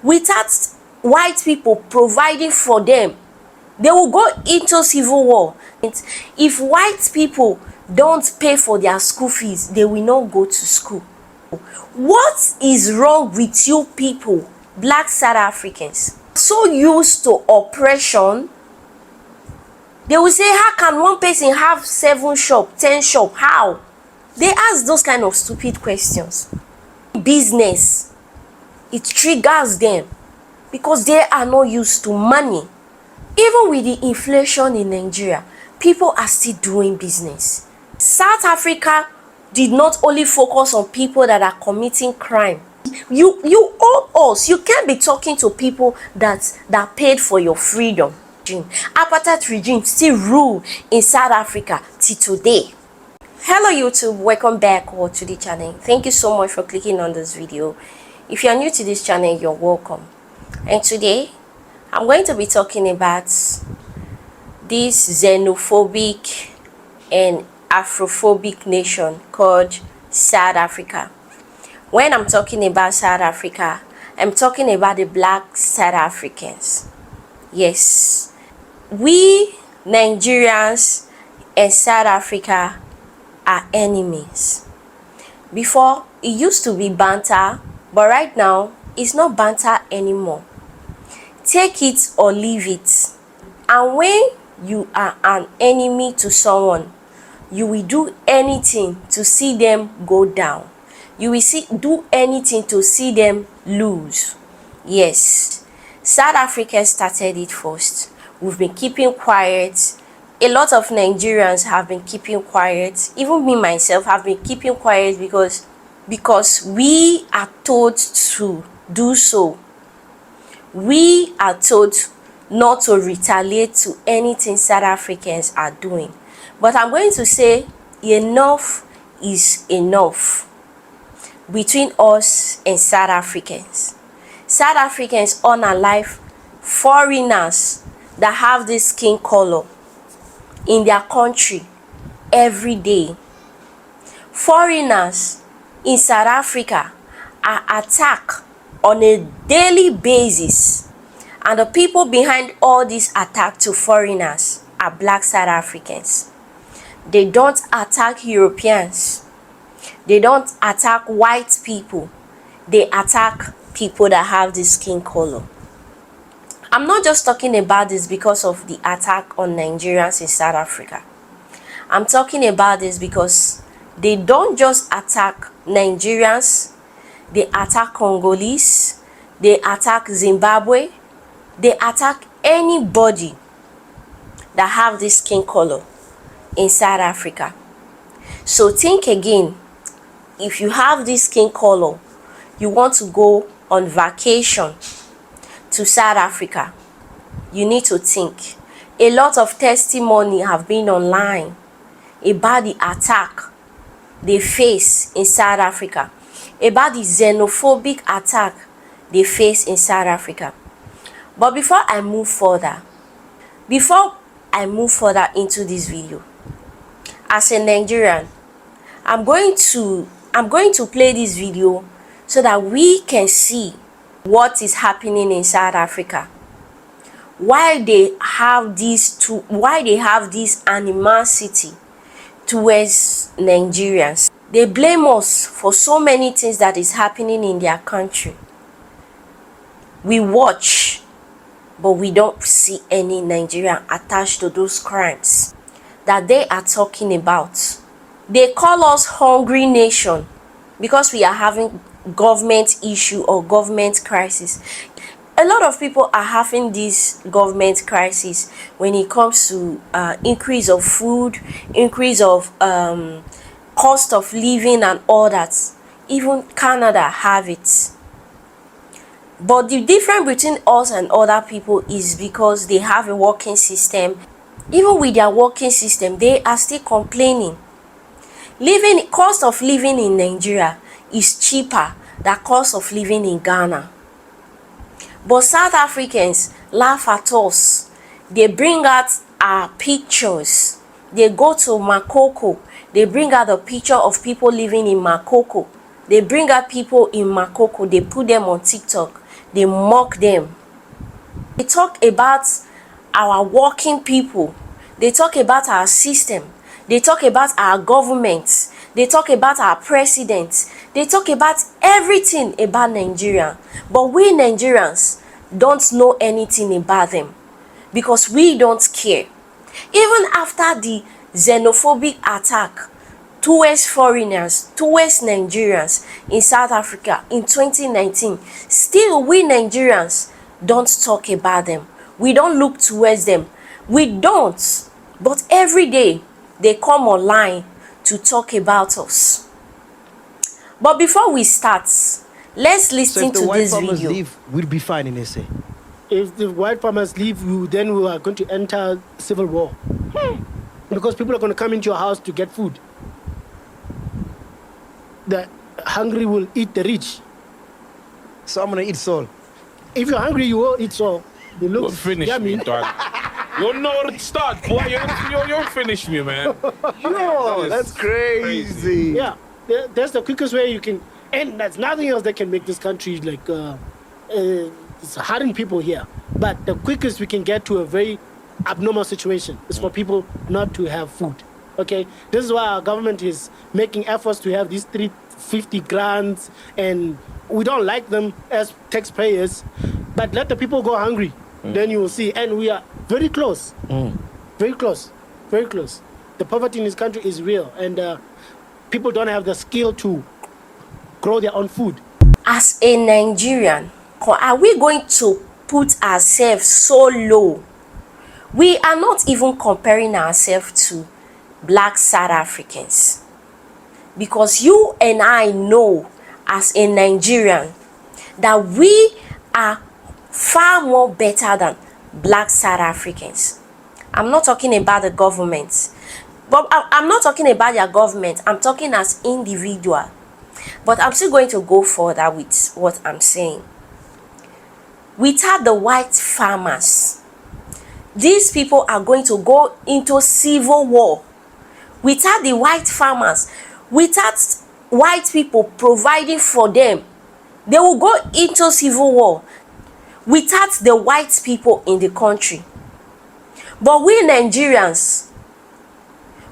without white people providing for them, they will go into civil war. If white people don't pay for their school fees, they will not go to school. What is wrong with you people, black South Africans? So used to oppression, they will say, how can one person have 7 shop, 10 shop? How? They ask those kind of stupid questions. Business, it triggers them because they are not used to money. Even with the inflation in Nigeria, people are still doing business. South Africa did not only focus on people that are committing crime. You owe us. You can't be talking to people that paid for your freedom. Apartheid regime still rule in South Africa till today. Hello YouTube, welcome back to the channel. Thank you so much for clicking on this video. If you are new to this channel, you're welcome. And today I'm going to be talking about this xenophobic and Afrophobic nation called South Africa. When I'm talking about South Africa, I'm talking about the black South Africans. Yes, we Nigerians and South Africa are enemies. Before, it used to be banter, but right now it's not banter anymore. Take it or leave it. And when you are an enemy to someone, you will do anything to see them go down. You will do anything to see them lose. Yes, South Africa started it first. We've been keeping quiet. A lot of Nigerians have been keeping quiet. Even me myself have been keeping quiet because we are told to do so. We are told not to retaliate to anything South Africans are doing. But I'm going to say enough is enough between us and South Africans. South Africans unalive foreigners that have this skin color in their country every day. Foreigners in South Africa are attacked on a daily basis, and the people behind all these attacks to foreigners are black South Africans. They don't attack Europeans. They don't attack white people. They attack people that have the skin color. I'm not just talking about this because of the attack on Nigerians in South Africa. I'm talking about this because they don't just attack Nigerians. They attack Congolese. They attack Zimbabwe. They attack anybody that have this skin color in South Africa. So think again. If you have this skin color, you want to go on vacation to South Africa, you need to think. A lot of testimony have been online about the attack they face in South Africa, about the xenophobic attack they face in South Africa. But before I move further into this video, as a Nigerian, I'm going to play this video so that we can see what is happening in South Africa. Why they have this animosity towards Nigerians. They blame us for so many things that is happening in their country. We watch, but we don't see any Nigerian attached to those crimes that they are talking about. They call us hungry nation because we are having government issue or government crisis. A lot of people are having this government crisis when it comes to increase of food, increase of cost of living and all that. Even Canada have it. But the difference between us and other people is because they have a working system. Even with their working system, they are still complaining. Cost of living in Nigeria is cheaper than cost of living in Ghana. But South Africans laugh at us. They bring out our pictures. They go to Makoko. They bring out the picture of people living in Makoko. They bring out people in Makoko. They put them on TikTok. they mock them. They talk about our working people. They talk about our system. They talk about our government. They talk about our president. They talk about everything about Nigeria. But we Nigerians don't know anything about them because we don't care. Even after the xenophobic attack towards foreigners, towards Nigerians in South Africa in 2019, still we Nigerians don't talk about them. We don't look towards them. We don't. But every day they come online to talk about us. But before we start, let's listen to this video. So if the white farmers leave, we'll be fine in SA. If the white farmers leave, then we are going to enter civil war. Because people are going to come into your house to get food. The hungry will eat the rich. So I'm going to eat soul. If you're hungry, you will eat soul. It looks finish yummy. me, dog. You're no start, boy. You're finish me, man. Yo, that's crazy. Yeah, that's the quickest way you can, and there's nothing else that can make this country like it's hurting people here. But the quickest we can get to a very abnormal situation is for people not to have food. Okay, this is why our government is making efforts to have these 350 grants, and we don't like them as taxpayers, but let the people go hungry. Then you will see, and we are very close, very close, very close. The poverty in this country is real, and people don't have the skill to grow their own food. As a Nigerian, are we going to put ourselves so low? We are not even comparing ourselves to black South Africans, because you and I know as a Nigerian that we are far more better than black South Africans. I'm not talking about the government, but I'm not talking about their government. I'm talking as individual. But I'm still going to go further with what I'm saying. Without the white farmers, these people are going to go into civil war. Without the white farmers, without white people providing for them, they will go into civil war without the white people in the country. But we Nigerians,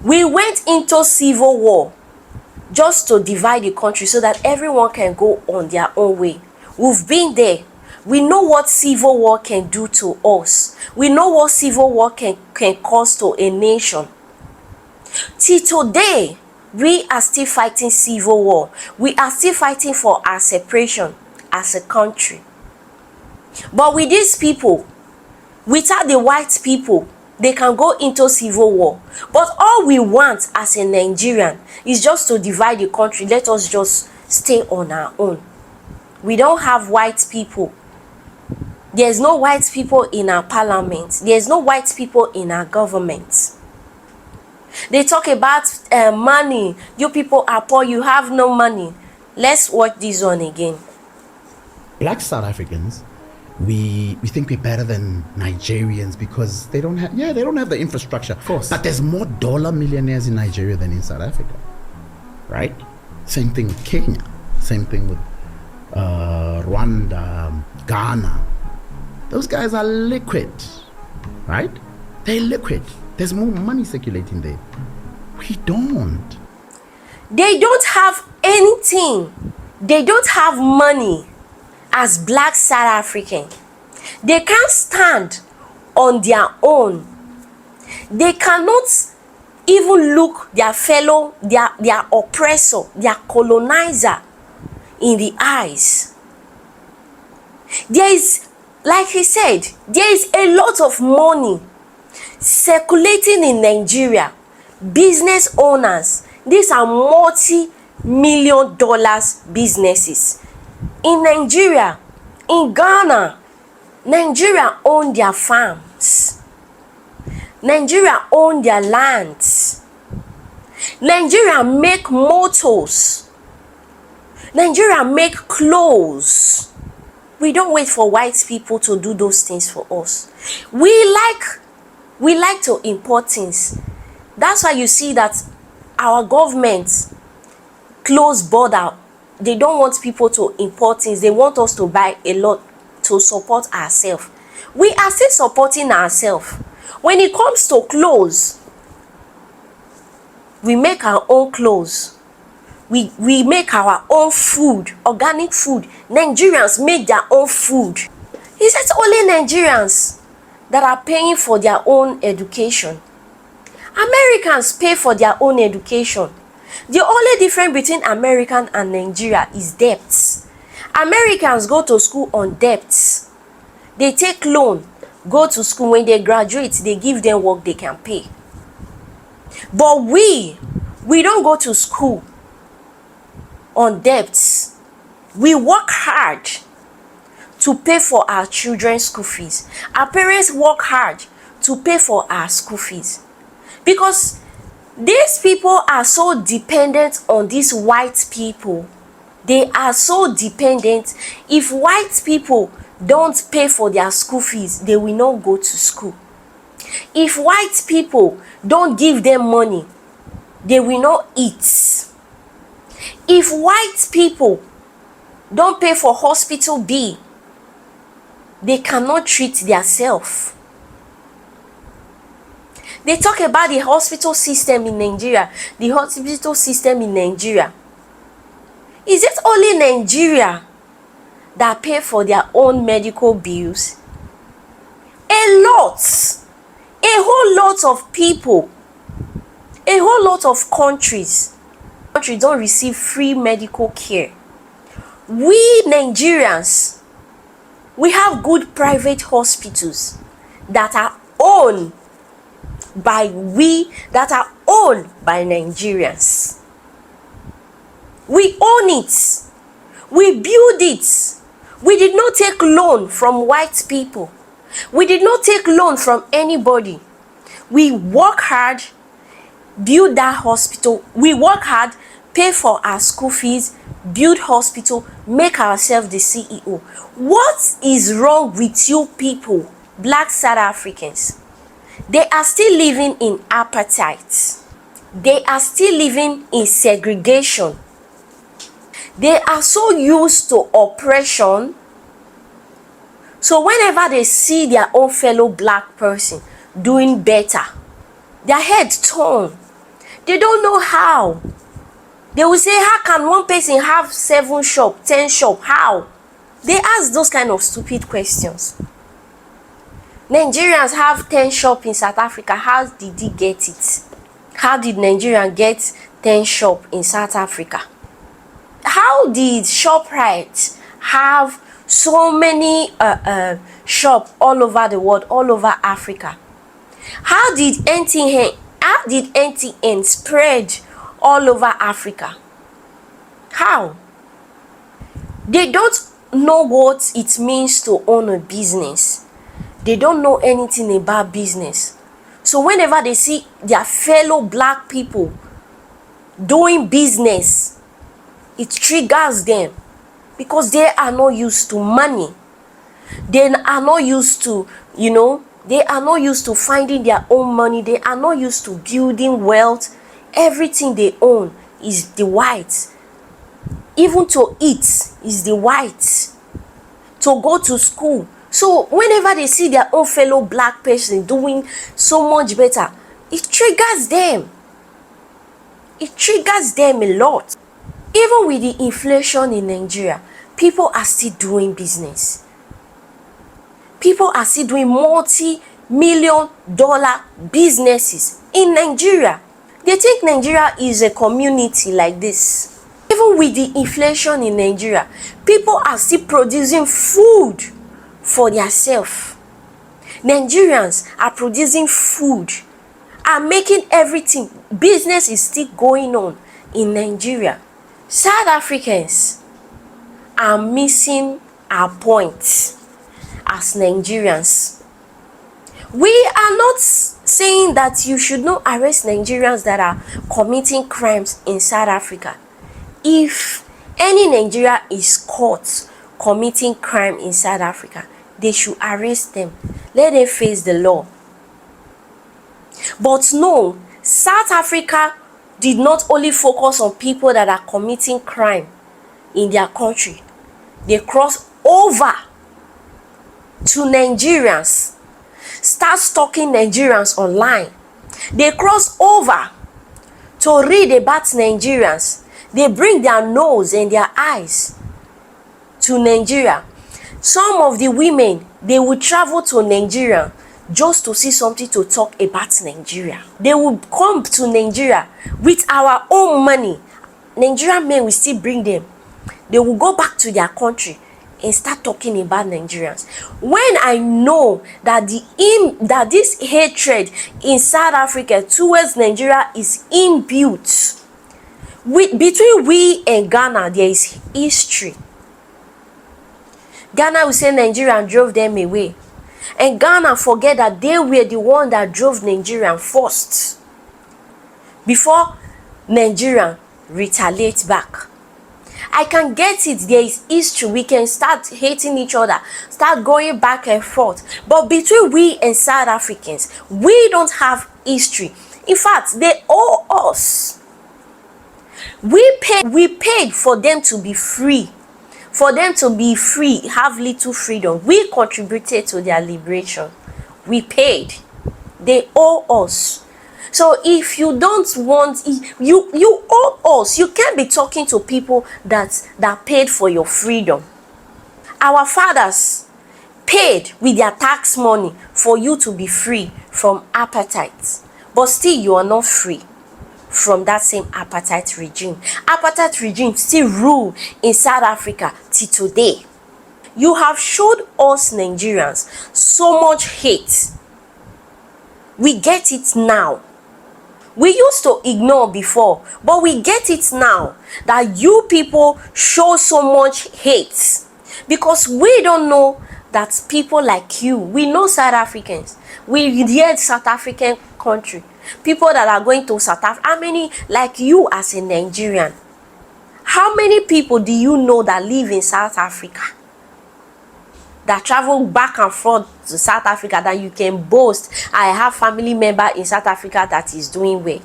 we went into civil war just to divide the country so that everyone can go on their own way. We've been there. We know what civil war can do to us. We know what civil war can cause to a nation. Till today, we are still fighting civil war. We are still fighting for our separation as a country. But with these people, without the white people, they can go into civil war. But all we want as a Nigerian is just to divide the country. Let us just stay on our own. We don't have white people. There's no white people in our parliament. There's no white people in our government. They talk about money. You people are poor. You have no money. Let's watch this one again. Black South Africans, we think we're better than Nigerians because they don't have the infrastructure. Of course. But there's more dollar millionaires in Nigeria than in South Africa, right? Same thing with Kenya. Same thing with Rwanda, Ghana. Those guys are liquid, right? They're liquid. There's more money circulating there. We don't. They don't have anything. They don't have money as black South African. They can't stand on their own. They cannot even look their fellow, their oppressor, their colonizer in the eyes. There is, like he said, there is a lot of money circulating in Nigeria. Business owners, these are multi-million dollars businesses. In Nigeria, in Ghana, Nigeria own their farms. Nigeria own their lands. Nigeria make motors. Nigeria make clothes. We don't wait for white people to do those things for us. We like to import things. That's why you see that our government close border. They don't want people to import things. They want us to buy a lot to support ourselves. We are still supporting ourselves. When it comes to clothes, we make our own clothes. We make our own food, organic food. Nigerians make their own food. Is it only Nigerians that are paying for their own education? Americans pay for their own education. The only difference between American and Nigeria is debts. Americans go to school on debts. They take loan, go to school. When they graduate, they give them work they can pay. But we don't go to school on debts. We work hard to pay for our children's school fees. Our parents work hard to pay for our school fees. Because these people are so dependent on these white people. They are so dependent. If white people don't pay for their school fees, they will not go to school. If white people don't give them money, they will not eat. If white people don't pay for hospital bill, they cannot treat themselves. They talk about the hospital system in Nigeria. The hospital system in Nigeria. Is it only Nigeria that pay for their own medical bills? A whole lot of people, a whole lot of countries don't receive free medical care. We Nigerians, we have good private hospitals that are owned by Nigerians. We own it. We build it. We did not take loan from white people. We did not take loan from anybody. We work hard, build that hospital. We work hard, pay for our school fees, build hospital, make ourselves the CEO. What is wrong with you people, black South Africans? They are still living in apartheid. They are still living in segregation. They are so used to oppression. So whenever they see their own fellow black person doing better, their head turn. They don't know how. They will say, how can one person have 7 shop, 10 shop? How? They ask those kind of stupid questions. Nigerians have 10 shop in South Africa. How did he get it? How did Nigerian get 10 shop in South Africa? How did ShopRite have so many shop all over the world, all over Africa? How did NTN spread all over Africa? How? They don't know what it means to own a business. They don't know anything about business. So whenever they see their fellow black people doing business, it triggers them because they are not used to money. They are not used to, they are not used to finding their own money. They are not used to building wealth. Everything they own is the white. Even to eat is the white. To go to school. So whenever they see their own fellow black person doing so much better, it triggers them. It triggers them a lot. Even with the inflation in Nigeria, people are still doing business. People are still doing multi-million-dollar businesses in Nigeria. They think Nigeria is a community like this. Even with the inflation in Nigeria, people are still producing food for themselves. Nigerians are producing food, are making everything. Business is still going on in Nigeria. South Africans are missing our point as Nigerians. We are not saying that you should not arrest Nigerians that are committing crimes in South Africa. If any Nigerian is caught committing crime in South Africa, they should arrest them. Let them face the law. But no, South Africa did not only focus on people that are committing crime in their country. They cross over to Nigerians, start stalking Nigerians online. They cross over to read about Nigerians. They bring their nose and their eyes to Nigeria. Some of the women, they will travel to Nigeria just to see something to talk about Nigeria. They will come to Nigeria with our own money. Nigerian men will still bring them. They will go back to their country and start talking about Nigerians. When I know that this hatred in South Africa towards Nigeria is inbuilt, between we and Ghana, there is history. Ghana will say Nigeria drove them away. And Ghana forget that they were the one that drove Nigeria first. Before Nigeria retaliate back. I can get it. There is history. We can start hating each other, start going back and forth. But between we and South Africans, we don't have history. In fact, they owe us. We paid for them to be free. For them to be free, have little freedom. We contributed to their liberation. We paid. They owe us. So if you don't want, you owe us. You can't be talking to people that paid for your freedom. Our fathers paid with their tax money for you to be free from appetite. But still you are not free from that same apartheid regime. Apartheid regime still rule in South Africa till today. You have showed us Nigerians so much hate. We get it now. We used to ignore before, but we get it now that you people show so much hate because we don't know that people like you, we know South Africans, we hear South African country, people that are going to South Africa. How many like you as a Nigerian? How many people do you know that live in South Africa, that travel back and forth to South Africa, that you can boast, I have family member in South Africa that is doing well?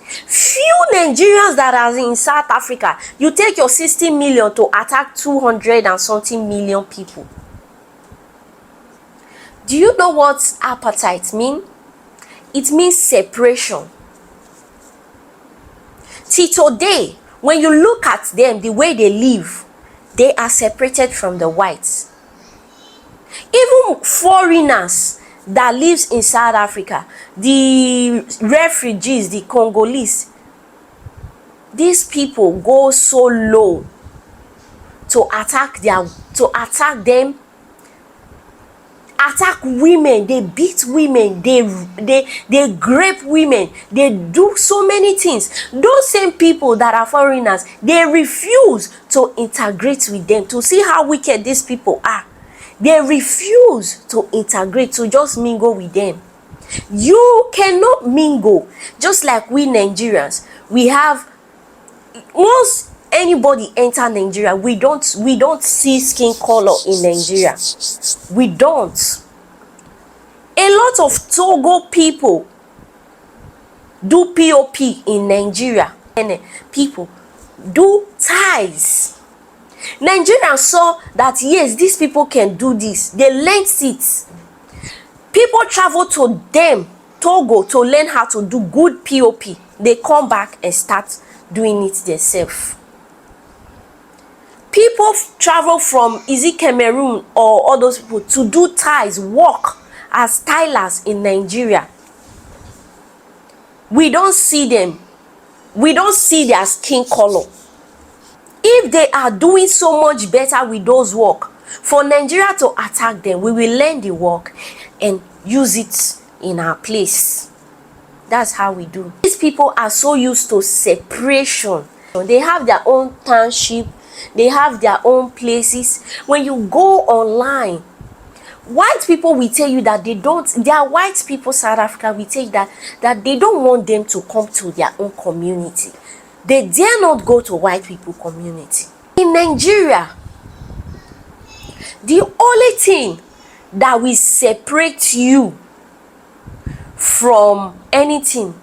Few Nigerians that are in South Africa. You take your 60 million to attack 200 and something million people. Do you know what apartheid mean? It means separation. Till today, when you look at them, the way they live, they are separated from the whites. Even foreigners that lives in South Africa, the refugees, the Congolese, these people go so low to attack them, attack women. They beat women, they grape women, they do so many things. Those same people that are foreigners, they refuse to integrate with them. To see how wicked these people are, they refuse to integrate, to just mingle with them. You cannot mingle. Just like we Nigerians, we have, once anybody enter Nigeria, we don't see skin color in Nigeria. We don't. A lot of Togo people do POP in Nigeria, and people do ties. Nigerians saw that yes, these people can do this. They learned it. People travel to them, Togo, to learn how to do good POP. They come back and start doing it themselves. People travel from Cameroon or all those people to do ties, work as stylers in Nigeria. We don't see them. We don't see their skin color. If they are doing so much better with those work, for Nigeria to attack them, we will learn the work and use it in our place. That's how we do. These people are so used to separation. They have their own township. They have their own places. When you go online, white people will tell you that they are white people, South Africa will tell you that they don't want them to come to their own community. They dare not go to white people community. In Nigeria, the only thing that will separate you from anything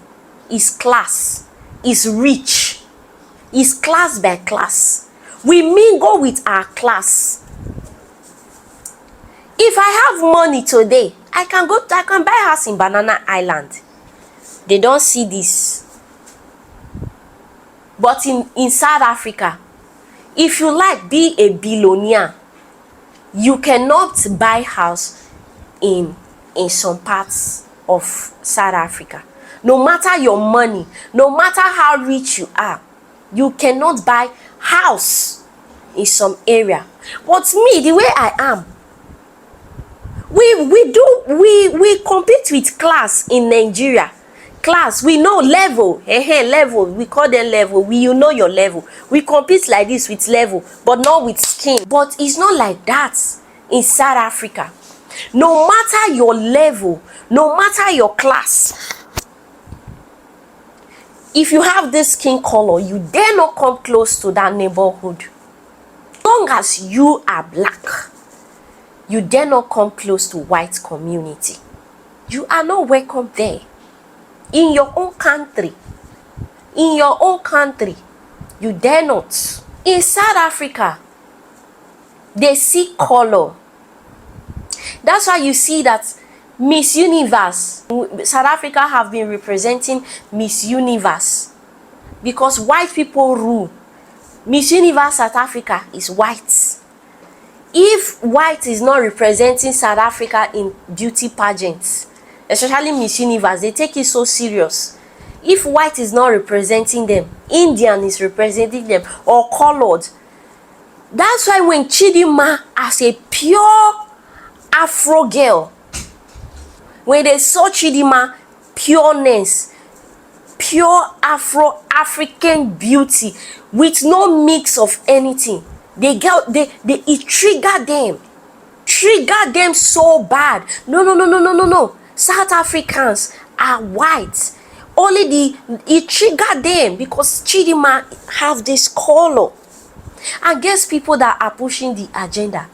is class, is rich, is class by class. We mingle with our class. If I have money today, I can buy house in Banana Island. They don't see this. But in South Africa, if you like be a billionaire, you cannot buy house in some parts of South Africa. No matter your money, no matter how rich you are, you cannot buy house in some area. But me, the way I am, we compete with class in Nigeria. Class, we know level, level, we call them level. You know your level. We compete like this with level, but not with skin. But it's not like that in South Africa. No matter your level, no matter your class, if you have this skin color, you dare not come close to that neighborhood. As long as you are black, you dare not come close to white community. You are not welcome there. In your own country, you dare not. In South Africa, they see color. That's why you see that Miss Universe, South Africa have been representing Miss Universe because white people rule. Miss Universe South Africa is white. If white is not representing South Africa in beauty pageants, especially Miss Universe, they take it so serious. If white is not representing them, Indian is representing them, or colored. That's why when Chidinma, as a pure Afro girl, when they saw Chidinma pureness, pure African beauty with no mix of anything, it triggered them so bad. No. South Africans are white. It triggered them because Chidinma have this color. And guess people that are pushing the agenda,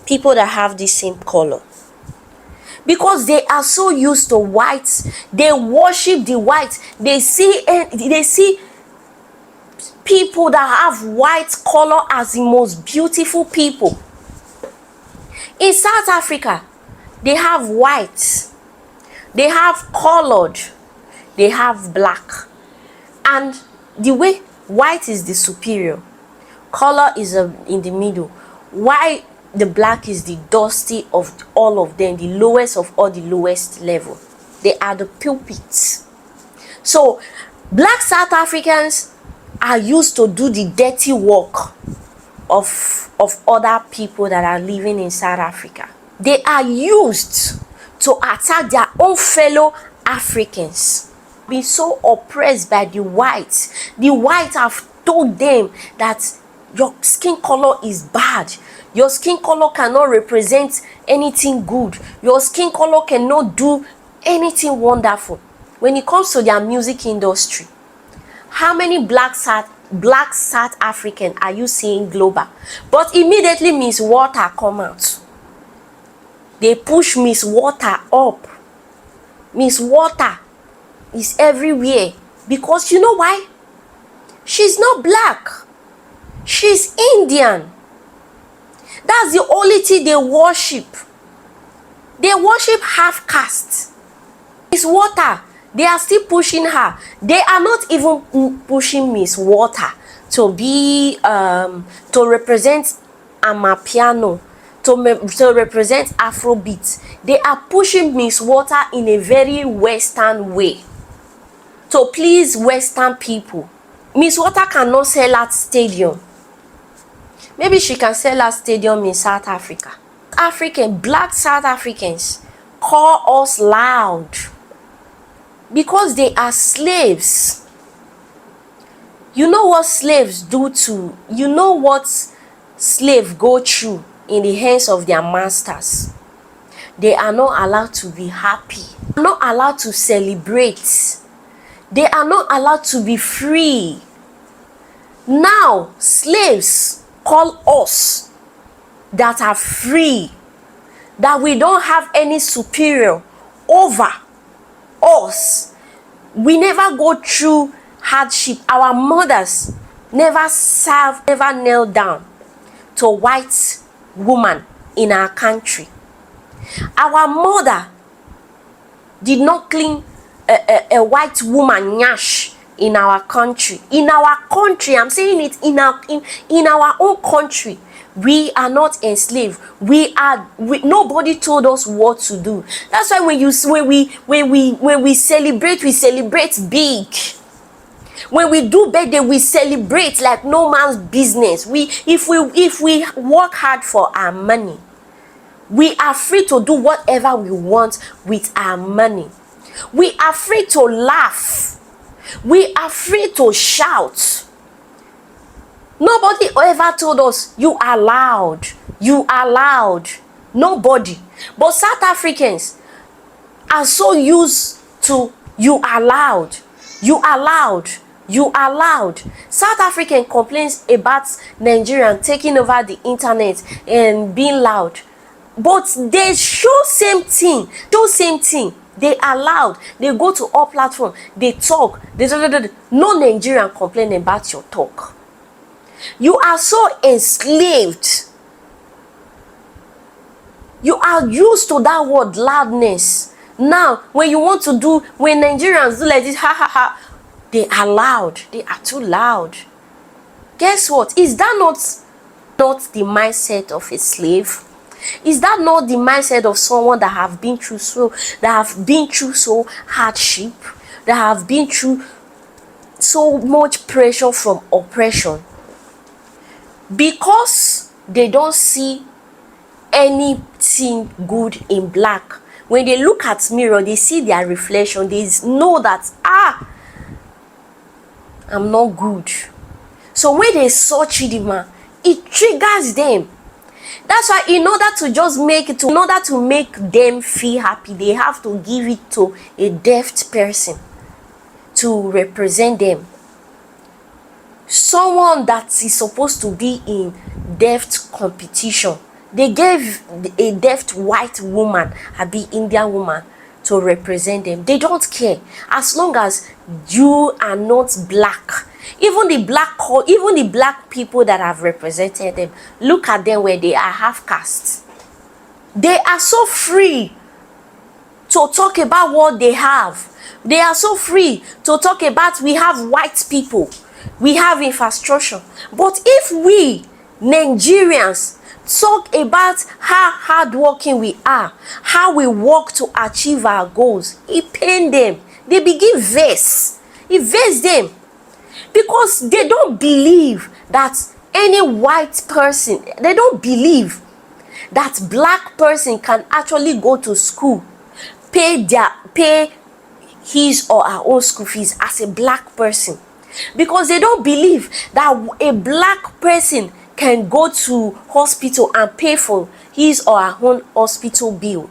people that have the same color, because they are so used to whites, they worship the whites. They see people that have white color as the most beautiful people. In South Africa, they have white, they have colored, they have black. And the way white is the superior, color is in the middle, why the black is the dusty of all of them, the lowest of all the lowest level. They are the pulpits. So black South Africans are used to do the dirty work of other people that are living in South Africa. They are used to attack their own fellow Africans. Being so oppressed by the whites. The whites have told them that your skin color is bad. Your skin color cannot represent anything good. Your skin color cannot do anything wonderful. When it comes to their music industry, how many black South African are you seeing global? But immediately Miss Water come out. They push Miss Water up. Miss Water is everywhere. Because you know why? She's not black. She's Indian. That's the only thing they worship. They worship half caste. Miss Water, they are still pushing her. They are not even pushing Miss Water to be to represent Amapiano, to represent Afrobeat. They are pushing Miss Water in a very Western way to please Western people. Miss Water cannot sell at stadium. Maybe she can sell a stadium in South Africa. Black South Africans call us loud because they are slaves. You know what slaves do to, you know what slaves go through in the hands of their masters. They are not allowed to be happy. They are not allowed to celebrate. They are not allowed to be free. Now, slaves call us that are free, that we don't have any superior over us. We never go through hardship. Our mothers never serve, never kneel down to white woman in our country. Our mother did not clean a white woman nyash in our country. In our country, I'm saying it, in our own country, we are not enslaved. Nobody told us what to do. That's why when we celebrate big. When we do birthday, we celebrate like no man's business. If we work hard for our money, we are free to do whatever we want with our money. We are free to laugh. We are free to shout. Nobody ever told us you are loud. You are loud. Nobody. But South Africans are so used to you are loud. You are loud. You are loud. South African complains about Nigerian taking over the internet and being loud. But they show same thing. They are loud. They go to all platforms. They talk. No Nigerian complain about your talk. You are so enslaved. You are used to that word loudness. Now, when Nigerians do like this, ha ha ha, they are loud. They are too loud. Guess what? Is that not the mindset of a slave? Is that not the mindset of someone that have been through so hardship, that have been through so much pressure from oppression? Because they don't see anything good in black. When they look at mirror, they see their reflection. They know that I'm not good. So when they saw Chidima, it triggers them. That's why in order to make them feel happy, they have to give it to a deaf person to represent them. Someone that is supposed to be in deaf competition, they gave a deaf white woman, a Indian woman, to represent them. They don't care as long as you are not black. Even the black people that have represented them, look at them where they are half caste. They are so free to talk about what they have. They are so free to talk about we have white people, we have infrastructure. But if we Nigerians talk about how hardworking we are, how we work to achieve our goals, it pains them. They begin vex. It vex them. Because they don't believe that any white person, they don't believe that black person can actually go to school, pay his or her own school fees as a black person. Because they don't believe that a black person can go to hospital and pay for his or her own hospital bill.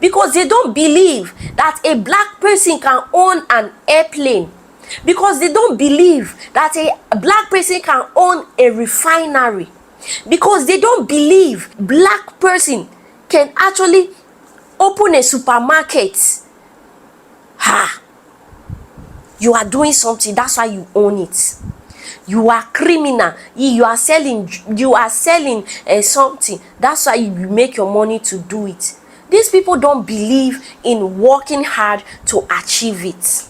Because they don't believe that a black person can own an airplane. Because they don't believe that a black person can own a refinery. Because they don't believe black person can actually open a supermarket. You are doing something, that's why you own it. You are criminal. You are selling something, that's why you make your money to do it. These people don't believe in working hard to achieve it.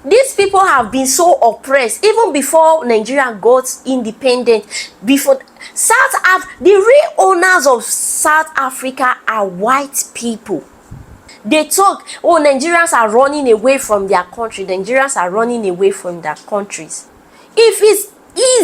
These people have been so oppressed even before Nigeria got independent. The real owners of South Africa are white people. They talk, Nigerians are running away from their country. Nigerians are running away from their countries. If it's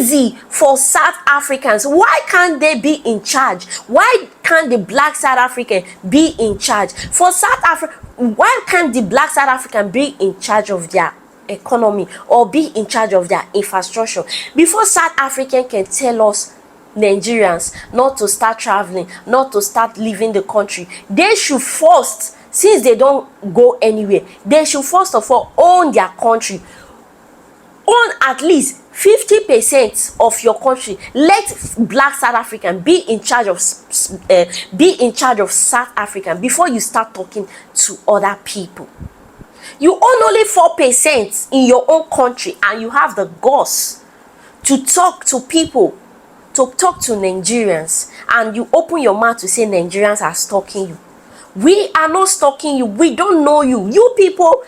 easy for South Africans, why can't they be in charge? Why can't the black South African be in charge? Why can't the black South African be in charge of their economy or be in charge of their infrastructure? Before South African can tell us Nigerians not to start traveling, not to start leaving the country, they should first, since they don't go anywhere, they should first of all own their country. Own at least 50% of your country. Let black South African be in charge of South African before you start talking to other people. You own only 4% in your own country and you have the guts to talk to people, to talk to Nigerians, and you open your mouth to say Nigerians are stalking you. We are not stalking you. We don't know you. You people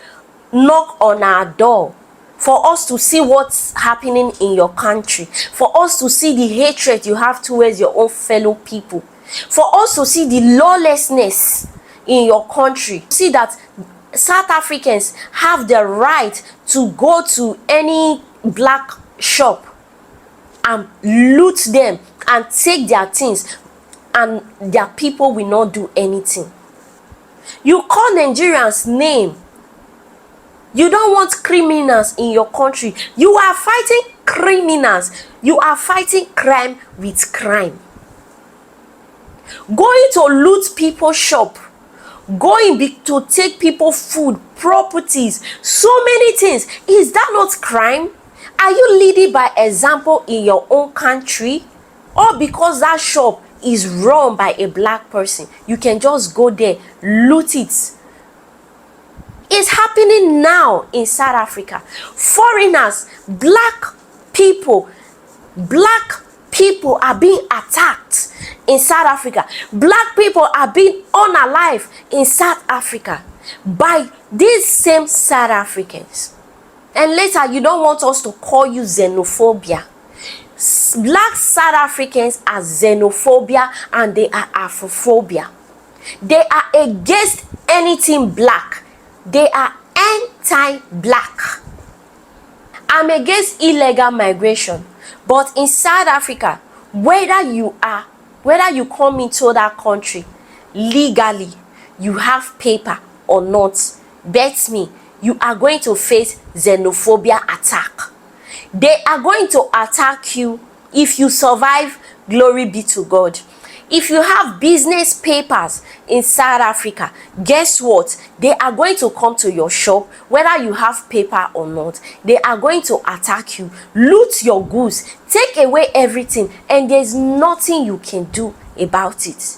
knock on our door for us to see what's happening in your country, for us to see the hatred you have towards your own fellow people, for us to see the lawlessness in your country. See that South Africans have the right to go to any black shop and loot them and take their things, and their people will not do anything. You call Nigerians name. You don't want criminals in your country. You are fighting criminals. You are fighting crime with crime. Going to loot people's shop, going to take people food, properties, so many things. Is that not crime? Are you leading by example in your own country? Or because that shop is run by a black person, you can just go there, loot it? It's happening now in South Africa. Foreigners, black people are being attacked in South Africa. Black people are being unalive in South Africa by these same South Africans. And later, you don't want us to call you xenophobia. Black South Africans are xenophobia and they are Afrophobia. They are against anything black. They are anti-black. I'm against illegal migration. But in South Africa, whether you come into that country legally, you have paper or not, bet me, you are going to face xenophobia attack. They are going to attack you. If you survive, glory be to God. If you have business papers in South Africa, guess what? They are going to come to your shop, whether you have paper or not. They are going to attack you, loot your goods, take away everything, and there's nothing you can do about it.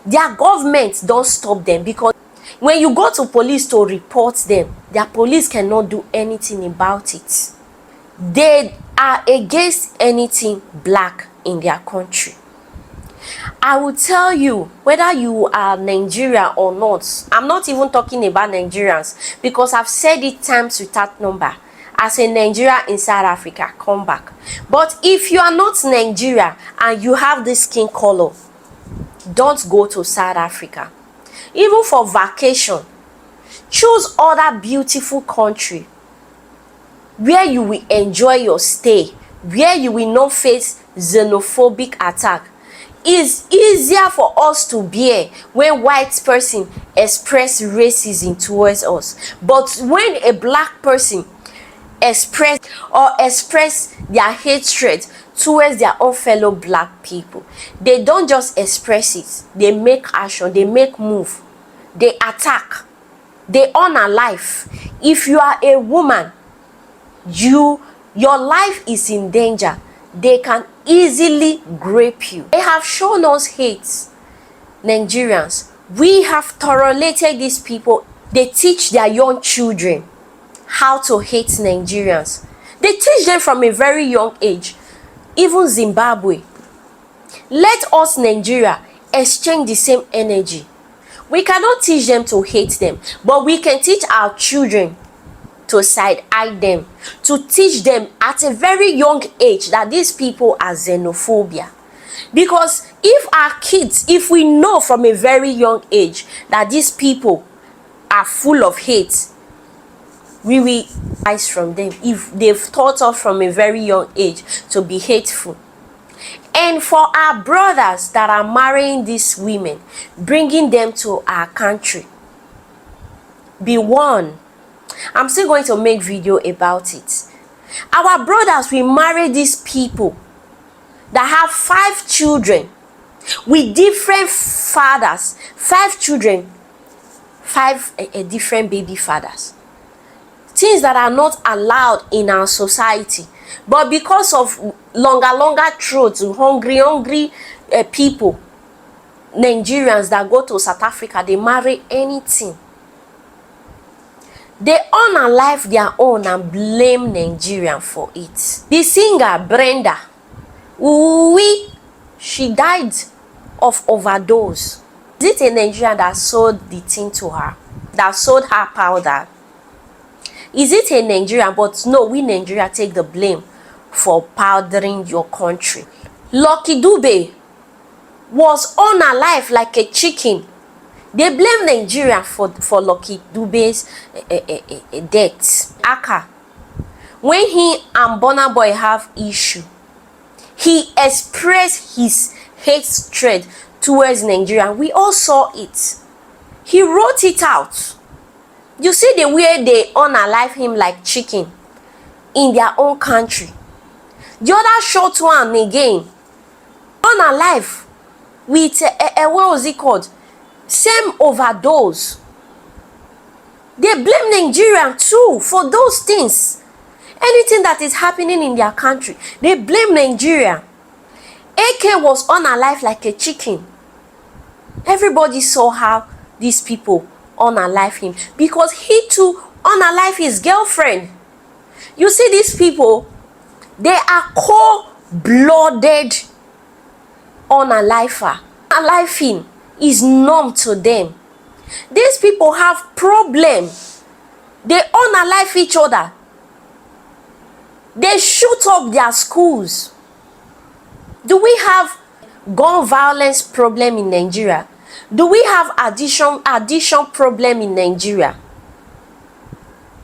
Their government don't stop them, because when you go to police to report them, their police cannot do anything about it. They are against anything black in their country. I will tell you, whether you are Nigerian or not, I'm not even talking about Nigerians, because I've said it times without number. As a Nigerian in South Africa, come back. But if you are not Nigerian and you have this skin color, don't go to South Africa. Even for vacation, choose other beautiful country where you will enjoy your stay, where you will not face xenophobic attack. It's easier for us to bear when white person express racism towards us. But when a black person express their hatred towards their own fellow black people, they don't just express it, they make action, they make move, they attack, they unalive. If you are a woman, your life is in danger. They can easily grape you. They have shown us hate. Nigerians, we have tolerated these people. They teach their young children how to hate Nigerians. They teach them from a very young age. Even Zimbabwe. Let us, Nigeria, exchange the same energy. We cannot teach them to hate them, but we can teach our children to side-eye them, to teach them at a very young age that these people are xenophobia. Because if our kids, if we know from a very young age that these people are full of hate, we will rise from them. If they've taught us from a very young age to be hateful. And for our brothers that are marrying these women, bringing them to our country, be warned. I'm still going to make video about it. Our brothers, we marry these people that have 5 children with different fathers, 5 children, 5 different baby fathers. Things that are not allowed in our society, but because of longer throats, hungry people, Nigerians that go to South Africa, they marry anything. They unalive their own and blame Nigerian for it. The singer Brenda, she died of overdose. Is it a Nigerian that sold the thing to her? That sold her powder? Is it a Nigerian? But no, we Nigeria take the blame for powdering your country. Lucky Dube was unalive like a chicken. They blame Nigeria for Lucky Dube's death. Aka, when he and Burna Boy have issue, he expressed his hatred towards Nigeria. We all saw it. He wrote it out. You see the way they unalive him like chicken in their own country. The other short one again, unalive with what was it called? Same overdose. They blame Nigerian too for those things. Anything that is happening in their country, they blame Nigeria. AK was unalive like a chicken. Everybody saw how these people unalive him because he too unalive his girlfriend. You see, these people, they are cold-blooded unaliver. Unaliving is norm to them. These people have problem. They unalive each other. They shoot up their schools. Do we have gun violence problem in Nigeria? Do we have addiction problem in Nigeria?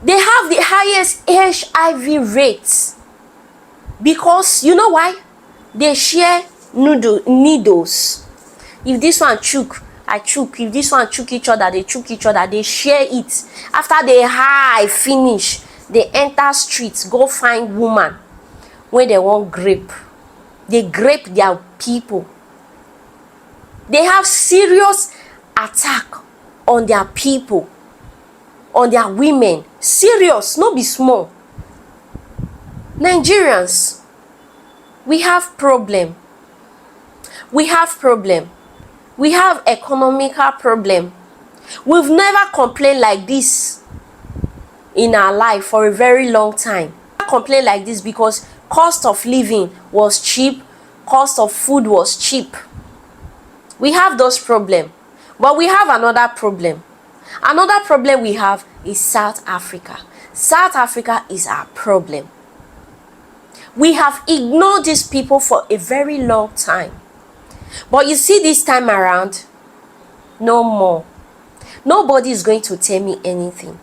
They have the highest HIV rates because you know why? They share needles. If this one chook, I chook. If this one chook each other, they chook each other. They share it. After they high finish, they enter streets, go find woman when they want grape. They grape their people. They have serious attack on their people, on their women. Serious, no be small. Nigerians, we have problem. We have problem. We have economical problem. We've never complained like this in our life for a very long time. We complain like this because cost of living was cheap, cost of food was cheap. We have those problems. But we have another problem. Another problem we have is South Africa. South Africa is our problem. We have ignored these people for a very long time. But you see, this time around, no more. Nobody is going to tell me anything.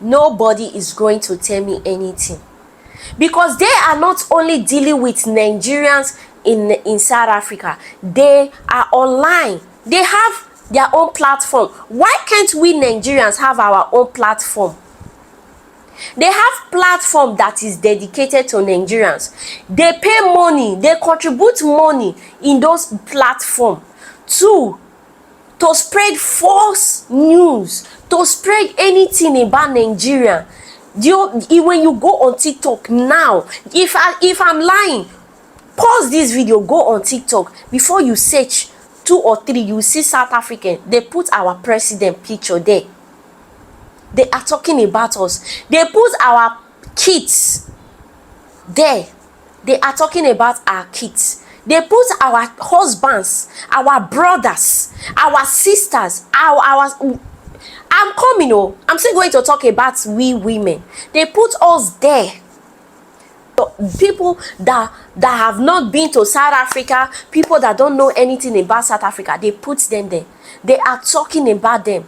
Nobody is going to tell me anything. Because they are not only dealing with Nigerians in South Africa, they are online. They have their own platform. Why can't we Nigerians have our own platform? They have platform that is dedicated to Nigerians. They pay money, they contribute money in those platforms to spread false news, to spread anything about Nigeria. When you go on TikTok now, if I'm lying, pause this video, go on TikTok. Before you search 2 or 3, you see South African. They put our president picture there. They are talking about us. They put our kids there. They are talking about our kids. They put our husbands, our brothers, our sisters, I'm coming, oh. I'm still going to talk about we women. They put us there. People that have not been to South Africa, people that don't know anything about South Africa, they put them there. They are talking about them.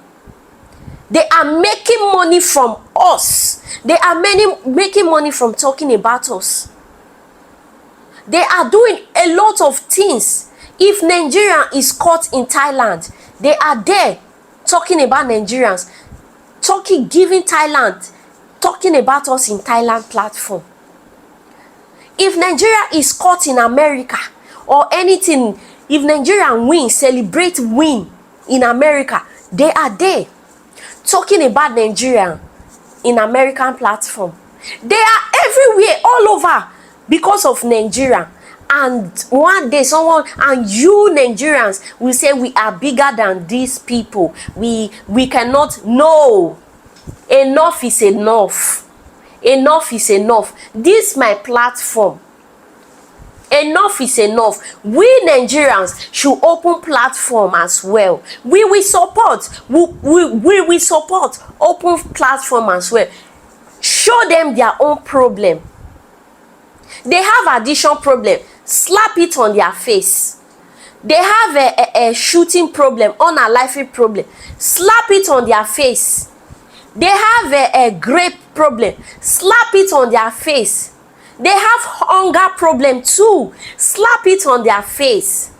They are making money from us. They are making money from talking about us. They are doing a lot of things. If Nigeria is caught in Thailand, they are there talking about Nigerians, giving Thailand, talking about us in Thailand platform. If Nigeria is caught in America or anything, if Nigeria win, celebrate win in America, they are there talking about Nigeria in American platform. They are everywhere, all over, because of Nigeria. And one day someone, and you Nigerians will say we are bigger than these people. We cannot. No, enough is enough. Enough is enough. This my platform. Enough is enough. We Nigerians should open platform as well. We will support. We will support open platform as well. Show them their own problem. They have addiction problem. Slap it on their face. They have a shooting problem, unaliving problem. Slap it on their face. They have a grape problem. Slap it on their face. They have hunger problem too. Slap it on their face.